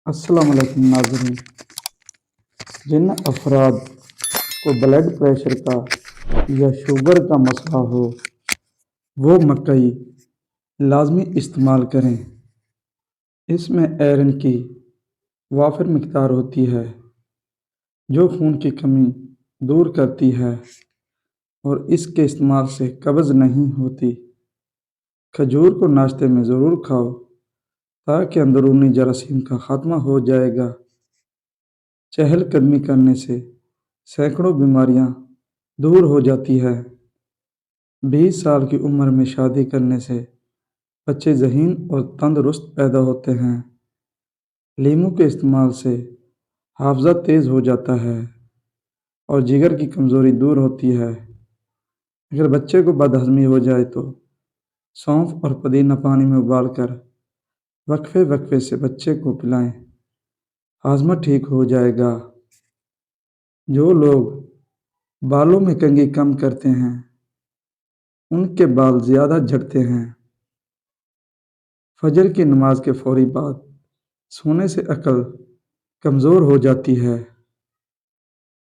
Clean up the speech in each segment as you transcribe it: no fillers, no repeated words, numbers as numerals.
السلام علیکم ناظرین۔ جن افراد کو بلڈ پریشر کا یا شوگر کا مسئلہ ہو وہ مکئی لازمی استعمال کریں۔ اس میں آئرن کی وافر مقدار ہوتی ہے جو خون کی کمی دور کرتی ہے اور اس کے استعمال سے قبض نہیں ہوتی۔ کھجور کو ناشتے میں ضرور کھاؤ تاکہ اندرونی جراثیم کا خاتمہ ہو جائے گا۔ چہل قدمی کرنے سے سینکڑوں بیماریاں دور ہو جاتی ہے۔ 20 سال کی عمر میں شادی کرنے سے بچے ذہین اور تندرست پیدا ہوتے ہیں۔ لیموں کے استعمال سے حافظہ تیز ہو جاتا ہے اور جگر کی کمزوری دور ہوتی ہے۔ اگر بچے کو بد ہضمی ہو جائے تو سونف اور پودینہ پانی میں ابال کر وقفے وقفے سے بچے کو پلائیں، ہاضمہ ٹھیک ہو جائے گا۔ جو لوگ بالوں میں کنگھی کم کرتے ہیں ان کے بال زیادہ جھڑتے ہیں۔ فجر کی نماز کے فوری بعد سونے سے عقل کمزور ہو جاتی ہے۔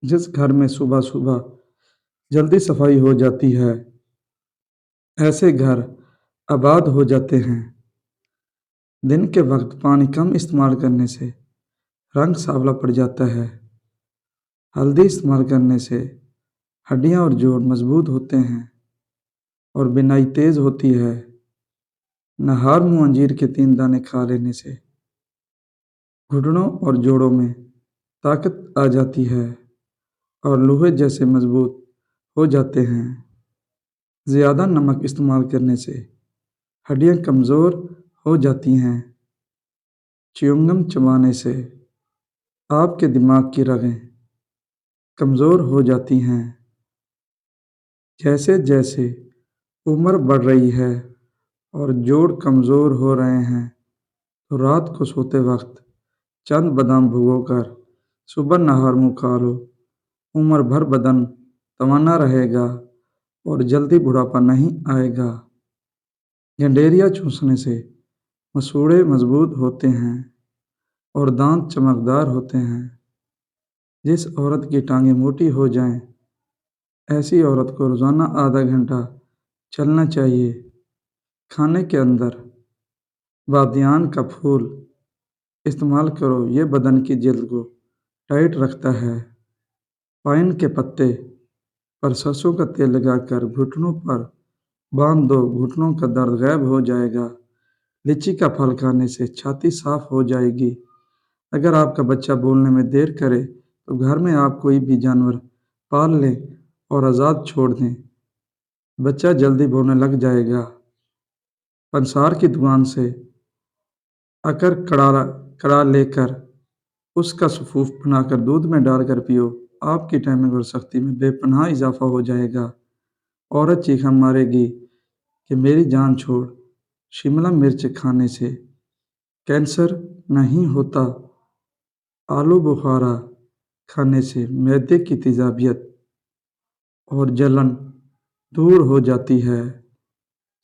جس گھر میں صبح صبح جلدی صفائی ہو جاتی ہے ایسے گھر آباد ہو جاتے ہیں۔ دن کے وقت پانی کم استعمال کرنے سے رنگ سانولا پڑ جاتا ہے۔ ہلدی استعمال کرنے سے ہڈیاں اور جوڑ مضبوط ہوتے ہیں اور بینائی تیز ہوتی ہے۔ نہار منہ انجیر کے 3 دانے کھا لینے سے گھٹنوں اور جوڑوں میں طاقت آ جاتی ہے اور لوہے جیسے مضبوط ہو جاتے ہیں۔ زیادہ نمک استعمال کرنے سے ہڈیاں کمزور ہو جاتی ہیں۔ چیونگم چبانے سے آپ کے دماغ کی رگیں کمزور ہو جاتی ہیں۔ جیسے جیسے عمر بڑھ رہی ہے اور جوڑ کمزور ہو رہے ہیں تو رات کو سوتے وقت چند بادام بھگو کر صبح نہار منہ کھا لو۔ عمر بھر بدن توانا رہے گا اور جلدی بڑھاپا نہیں آئے گا۔ گنڈیریا چوسنے سے مسوڑھے مضبوط ہوتے ہیں اور دانت چمکدار ہوتے ہیں۔ جس عورت کی ٹانگیں موٹی ہو جائیں ایسی عورت کو روزانہ آدھا گھنٹہ چلنا چاہیے۔ کھانے کے اندر بادیان کا پھول استعمال کرو، یہ بدن کی جلد کو ٹائٹ رکھتا ہے۔ پائن کے پتے پر سرسوں کا تیل لگا کر گھٹنوں پر باندھ دو، گھٹنوں کا درد غائب ہو جائے گا۔ لچی کا پھل کھانے سے چھاتی صاف ہو جائے گی۔ اگر آپ کا بچہ بولنے میں دیر کرے تو گھر میں آپ کوئی بھی جانور پال لیں اور آزاد چھوڑ دیں، بچہ جلدی بولنے لگ جائے گا۔ پنسار کی دکان سے اکر کڑا لے کر اس کا سفوف بنا کر دودھ میں ڈال کر پیو، آپ کی ٹائمنگ اور سختی میں بے پناہ اضافہ ہو جائے گا۔ عورت چیخا مارے گی کہ میری جان چھوڑ۔ شملہ مرچ کھانے سے کینسر نہیں ہوتا۔ آلو بخارا کھانے سے معدے کی تیزابیت اور جلن دور ہو جاتی ہے۔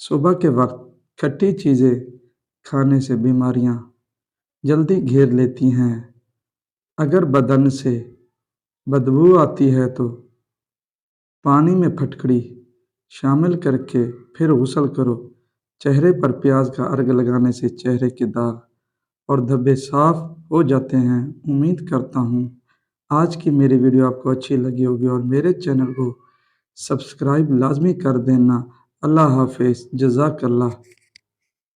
صبح کے وقت کھٹی چیزیں کھانے سے بیماریاں جلدی گھیر لیتی ہیں۔ اگر بدن سے بدبو آتی ہے تو پانی میں پھٹکڑی شامل کر کے پھر غسل کرو۔ چہرے پر پیاز کا ارگ لگانے سے چہرے کے داغ اور دھبے صاف ہو جاتے ہیں۔ امید کرتا ہوں آج کی میری ویڈیو آپ کو اچھی لگی ہوگی اور میرے چینل کو سبسکرائب لازمی کر دینا۔ اللہ حافظ، جزاک اللہ۔